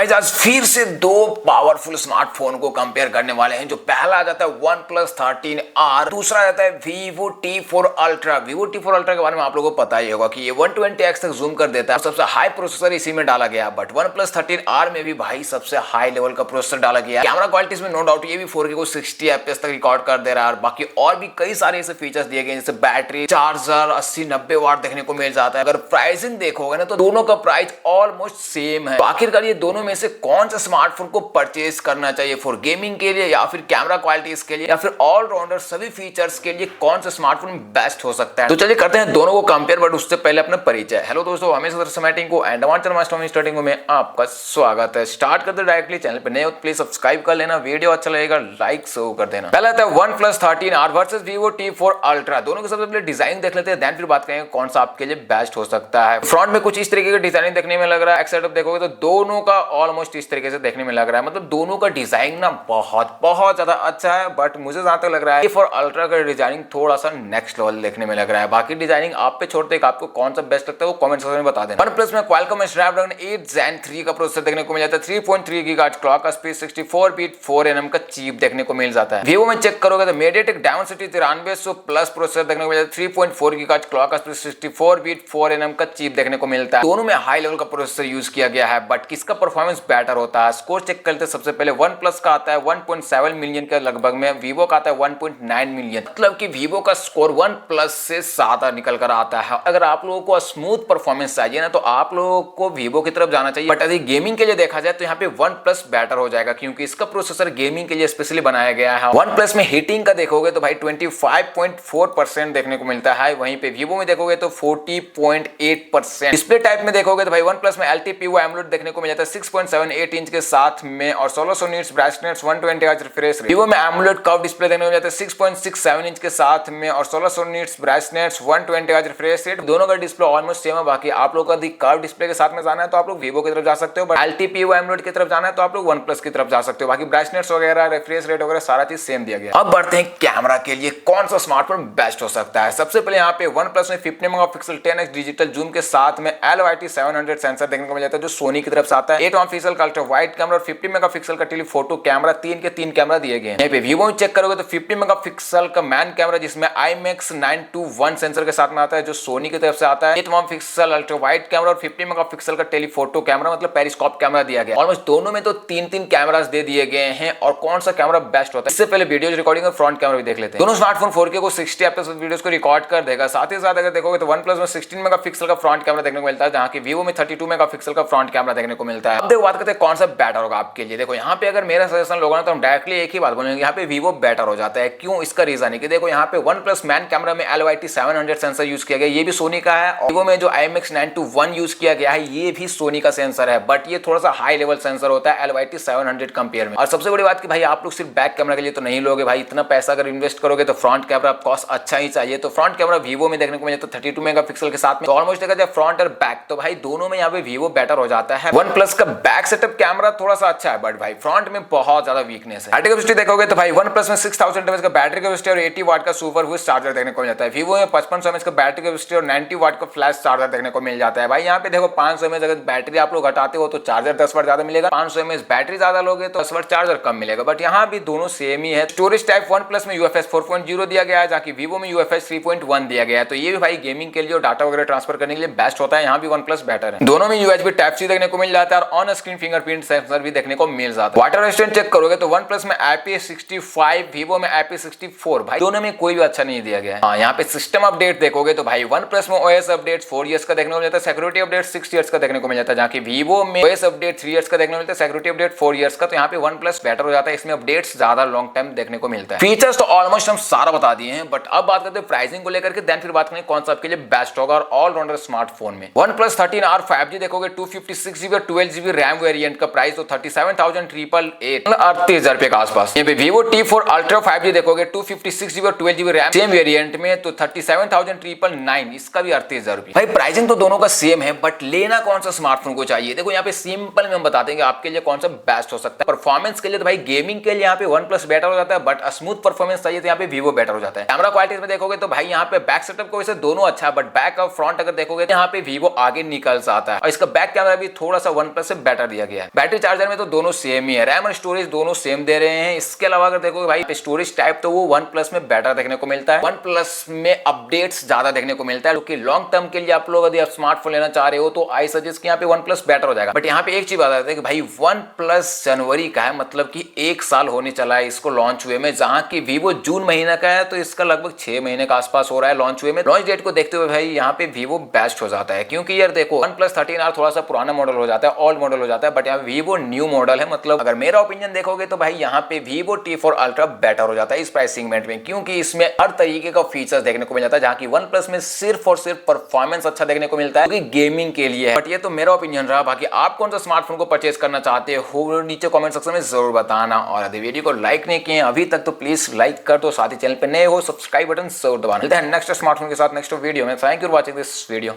Guys आज फिर से दो पावरफुल स्मार्टफोन को कंपेयर करने वाले हैं। जो पहला आ जाता है OnePlus 13R, दूसरा आ जाता है Vivo T4 Ultra। Vivo T4 Ultra के बारे में आप लोगों को पता ही होगा कि ये 120x तक जूम कर देता है। सबसे हाई प्रोसेसर इसी में डाला गया, बट OnePlus 13R में भी भाई सबसे हाई लेवल का प्रोसेसर डाला गया। कैमरा क्वालिटीज में नो डाउट ये भी 4K को 60 FPS तक रिकॉर्ड कर दे रहा है। बाकी और भी कई सारे ऐसे फीचर्स दिए गए जैसे बैटरी, चार्जर 80-90 वाट देखने को मिल जाता है। अगर प्राइसिंग देखोगे ना तो दोनों का प्राइस ऑलमोस्ट सेम है। आखिरकार ये दोनों में से कौन सा स्मार्टफोन को परचेज करना चाहिए, फॉर गेमिंग के लिए या फिर कैमरा क्वालिटीज के लिए या फिर ऑलराउंडर सभी फीचर्स के लिए कौन सा स्मार्टफोन बेस्ट हो सकता है। तो चलिए करते हैं दोनों को कंपेयर, बट उससे पहले अपना परिचय। हेलो दोस्तों, हमेशा स्टार्टिंग को एंड स्टार्टिंग में आपका स्वागत है। स्टार्ट करते डायरेक्टली, चैनल पर नए हो प्लीज सब्सक्राइब कर लेना, वीडियो अच्छा लगेगा लाइक जरूर कर देना। पहला आता है OnePlus 13R versus Vivo T4 Ultra। दोनों के सबसे पहले डिजाइन देख लेते हैं, देन फिर बात करेंगे कौन सा आपके लिए बेस्ट हो सकता है। फ्रंट में कुछ इस तरीके का डिजाइन देखने में लग रहा है, एक सेटअप देखोगे तो दोनों का ऑलमोस्ट इस तरीके से देखने में लग रहा है। मतलब दोनों का डिजाइन ना बहुत ज्यादा अच्छा है, बट मुझे जहां तक लग रहा है T4 Ultra का डिजाइनिंग थोड़ा सा नेक्स्ट लेवल देखने में लग रहा है। बाकी डिजाइनिंग आप पे छोड़ते हैं, आपको कौन सा बेस्ट लगता है वो कमेंट सेक्शन में बता देना। OnePlus में Qualcomm Snapdragon 8 Gen 3 का प्रोसेसर देखने को मिल जाता है, 3.3 GHz clock speed, 64 beat 4nm का चिप देखने को मिल जाता है। Vivo में चेक करोगे तो MediaTek Dimensity 9300 प्लस प्रोसेसर देखने को मिल जाता है, 3.4 GHz clock speed, 64 beat 4nm का चिप देखने को मिलता है। दोनों में हाई लेवल का प्रोसेसर यूज किया गया है, बट किसका परफॉर्मेंस बेटर होता है स्कोर चेक करते हैं। सबसे पहले OnePlus का आता है 1.7 मिलियन के लगभग में, Vivo का आता है 1.9 मिलियन। मतलब कि Vivo का स्कोर OnePlus से ज्यादा निकल कर आता है। अगर आप लोगों को स्मूथ परफॉर्मेंस चाहिए ना तो आप लोगों को Vivo की तरफ जाना चाहिए, बट यदि गेमिंग के लिए देखा जाए तो यहाँ पे OnePlus बेटर हो जाएगा, क्योंकि इसका प्रोसेसर गेमिंग के लिए स्पेशली बनाया गया है। OnePlus में हीटिंग का देखोगे तो भाई 25.4% देखने को मिलता है, वहीं पे Vivo में देखोगे तो 40.8%। डिस्प्ले टाइप में देखोगे तो भाई OnePlus में LTPO AMOLED देखने को मिल जाता है 6.78 इंच के साथ में और 1600 nits brightness 120 hertz refresh rate. Vivo में AMOLED कर्व डिस्प्ले देखने को मिल जाता है 6.67 इंच के साथ में और 1600 nits brightness 120 hertz refresh rate. दोनों का डिस्प्ले ऑलमोस्ट सेम है। बाकी आप लोगों का कर्व डिस्प्ले के साथ में जाना है तो आप लोग Vivo की तरफ जा सकते हो, बट LTPO AMOLED की तरफ जाना है तो आप लोग OnePlus की तरफ जा सकते हो। बाकी ब्राइटनेस वगैरह, रिफ्रेश रेट वगैरह सारा चीज सेम दिया गया। अब बढ़ते हैं कैमरा के लिए कौन सा स्मार्टफोन बेस्ट हो सकता है। सबसे पहले यहाँ पे OnePlus में 50 मेगापिक्सल 10x डिजिटल जूम के साथ में LYT 700 सेंसर देखने को मिल जाता है, जो सोनी की तरफ से आता है। 8 मेगापिक्सल का अल्ट्रा वाइड कैमरा और 50 मेगापिक्सल का टेलीफोटो कैमरा, तीन के तीन कैमरा दिए गए हैं। यहाँ पे Vivo में चेक करोगे तो 50 मेगापिक्सल का मैन कैमरा जिसमें IMX 921 सेंसर के साथ में आता है, जो सोनी की तरफ से आता है। 8 मेगापिक्सल अल्ट्रा वाइड कैमरा और 50 मेगापिक्सल का टेलीफोटो कैमरा, मतलब पेरिस्कोप कैमरा दिया गया। ऑलमोस्ट दोनों में तो तीन कैमरास दे दिए गए हैं। और कौन सा कैमरा बेस्ट होता है, इससे पहले वीडियो रिकॉर्डिंग और फ्रंट कैमरा भी देख लेते हैं। दोनों स्मार्टफोन 4K को 60 FPS वीडियोस को रिकॉर्ड कर देगा। साथ ही साथ अगर देखोगे तो OnePlus में 16 मेगापिक्सल का फ्रंट कैमरा देखने को मिलता है, जहां की Vivo में 32 मेगापिक्सल का फ्रंट कैमरा देखने को मिलता है। अब देखो बात करते हैं कौन सा बेटर होगा आपके लिए। देखो यहाँ पे अगर मेरा सजेशन लोगे ना तो हम डायरेक्टली एक ही बात बोलेंगे, यहाँ पे Vivo बेटर हो जाता है। क्यों? इसका रीजन है कि देखो यहाँ पे OnePlus मैन कैमरा में LYT 700 सेंसर यूज किया गया, ये भी सोनी का है। और Vivo में जो IMX 921 यूज किया गया है ये भी सोनी का सेंसर है, बट ये थोड़ा सा हाई लेवल सेंसर होता है LYT 700 कंपेयर में। और सबसे बड़ी बात कि भाई आप लोग सिर्फ बैक कैमरा के लिए तो नहीं लोगे भाई, इतना पैसा अगर इन्वेस्ट करोगे तो फ्रंट कैमरा कॉस्ट अच्छा ही चाहिए। तो फ्रंट कैमरा Vivo में देखने को मिल जाता है 32 मेगापिक्सल के साथ में, तो ऑलमोस्ट देखा जाए फ्रंट और बैक तो भाई दोनों में यहाँ पे Vivo बेटर हो जाता है। OnePlus का बैक सेटअप कैमरा थोड़ा सा अच्छा है, बट भाई फ्रंट में बहुत ज्यादा वीकनेस है। बैटरी कैपेसिटी देखोगे तो भाई OnePlus में 6000 mAh का बैटरी कैपेसिटी और 80 वाट का सुपर हुड चार्जर देखने को मिल जाता है। Vivo में 5500 mAh का बैटरी कैपेसिटी और 90 वाट का फ्लैश चार्जर देखने को मिल जाता है। भाई यहाँ पे देखो 500 mAh अगर बैटरी आप लोग हटाते हो तो चार्जर 10 वाट ज्यादा मिलेगा, 500 mAh बैटरी ज्यादा लोगे तो 10 वाट चार्जर कम मिलेगा, बट यहाँ भी दोनों सेम ही है। स्टोरेज टाइप OnePlus में UFS 4.0 दिया गया है, जबकि Vivo में UFS 3.1 दिया गया है। तो ये भी भाई गेमिंग के लिए और डाटा वगैरह ट्रांसफर करने के लिए बेस्ट होता है। यहाँ भी OnePlus बेटर है। दोनों में USB Type-C देखने को मिल जाता है और ऑन स्क्रीन फिंगरप्रिंट सेंसर भी देखने को मिल जाता है। वाटर रेजिस्टेंट चेक करोगे तो OnePlus में IP65, Vivo में IP64, भाई दोनों में कोई भी अच्छा नहीं दिया गया है। हाँ, यहाँ पे सिस्टम अपडेट देखोगे तो भाई OnePlus में OS अपडेट 4 इयर्स का देखने को मिलता है, सिक्योरिटी अपडेट 6 इयर्स का देखने को मिल जाता है, जबकि Vivo में OS अपडेट 3 इयर्स का देखने को मिलता है, सिक्योरिटी अपडेट 4 इयर्स का। तो यहाँ पे OnePlus बेटर हो जाता है, इसमें अपडेट्स ज्यादा लॉन्ग टाइम देखने को मिलता है। फीचर्स तो ऑलमोस्ट हम सारा बता दिए हैं, बट अब बात करते हैं प्राइसिंग को लेकर के, देन फिर बात करेंगे कौन सा आपके लिए बेस्ट होगा। और ऑलराउंडर स्मार्टफोन में OnePlus 13R 5G देखोगे 256GB और 12GB रैम वेरिएंट का प्राइस तो 37,888 38,000 रुपए के आसपास। यहाँ पे Vivo T4 Ultra 5G देखोगे 256GB और 12GB रैम सेम वेरिएंट में तो 37,999, इसका भी 38,000 रुपए। भाई प्राइसिंग तो दोनों का सेम है, बट लेना कौन सा स्मार्टफोन को चाहिए। देखो यहाँ पे सिंपल में हम बता देंगे आपके लिए कौन सा बेस्ट हो सकता है। परफॉर्मेंस के लिए तो भाई गेमिंग के लिए यहाँ पे OnePlus बेटर हो जाता है, बट स्मूथ परफॉर्मेंस चाहिए तो यहाँ पे Vivo वीवो बेटर हो जाता है। कैमरा क्वालिटी में देखोगे तो भाई यहाँ पे बैक सेटअप को वैसे दोनों अच्छा है, बट बैक और फ्रंट अगर देखोगे तो यहाँ पे वीवो आगे निकल जाता है और इसका बैक कैमरा भी थोड़ा सा वन प्लस से बेटर दिया गया है। बैटरी चार्जर में तो दोनों सेम ही है, रैम और स्टोरेज दोनों सेम दे रहे हैं। इसके अलावा अगर देखोगे भाई स्टोरेज टाइप तो वो वन प्लस में बेटर देखने को मिलता है, वन प्लस में अपडेट्स ज्यादा देखने को मिलता है, क्योंकि लॉन्ग टर्म के लिए आप लोग यदि आप स्मार्टफोन लेना चाह रहे हो तो आई सजेस्ट कि यहाँ पे वन प्लस बेटर हो जाएगा। बट यहाँ पे एक चीज बता देते हैं कि भाई वन प्लस जनवरी का है, मतलब कि 1 साल होने चला है इसको लॉन्च हुए में, जहां की वीवो जून महीना का है तो इसका लगभग 6 महीने के आसपास हो रहा है लॉन्च हुए में। लॉन्च डेट को देखते हुए भाई यहाँ पे वीवो बेस्ट हो जाता है, क्योंकि यार देखो वन प्लस 13R थोड़ा सा पुराना मॉडल हो जाता है, ओल्ड मॉडल हो जाता है, बट यहाँ वीवो न्यू मॉडल है। मतलब अगर मेरा ओपिनियन देखोगे तो भाई यहाँ पे वीवो T4 अल्ट्रा बेटर हो जाता है इस प्राइस सेगमेंट में, क्योंकि इसमें हर तरीके का फीचर्स देखने को मिल जाता है, जहां की वन प्लस में सिर्फ और सिर्फ परफॉर्मेंस अच्छा देखने को मिलता है, क्योंकि गेमिंग के लिए है। बट ये तो मेरा ओपिनियन रहा, बाकी आप कौन सा स्मार्टफोन को परचेज करना चाहते हो नीचे कमेंट सेक्शन में जरूर बताना। और यदि वीडियो को लाइक नहीं किए अभी तक तो प्लीज लाइक कर दो, साथ ही चैनल पे नए हो सब्सक्राइब बटन जरूर दबाना। मिलते हैं नेक्स्ट स्मार्टफोन के साथ नेक्स्ट वीडियो में। Thank you for watching this video.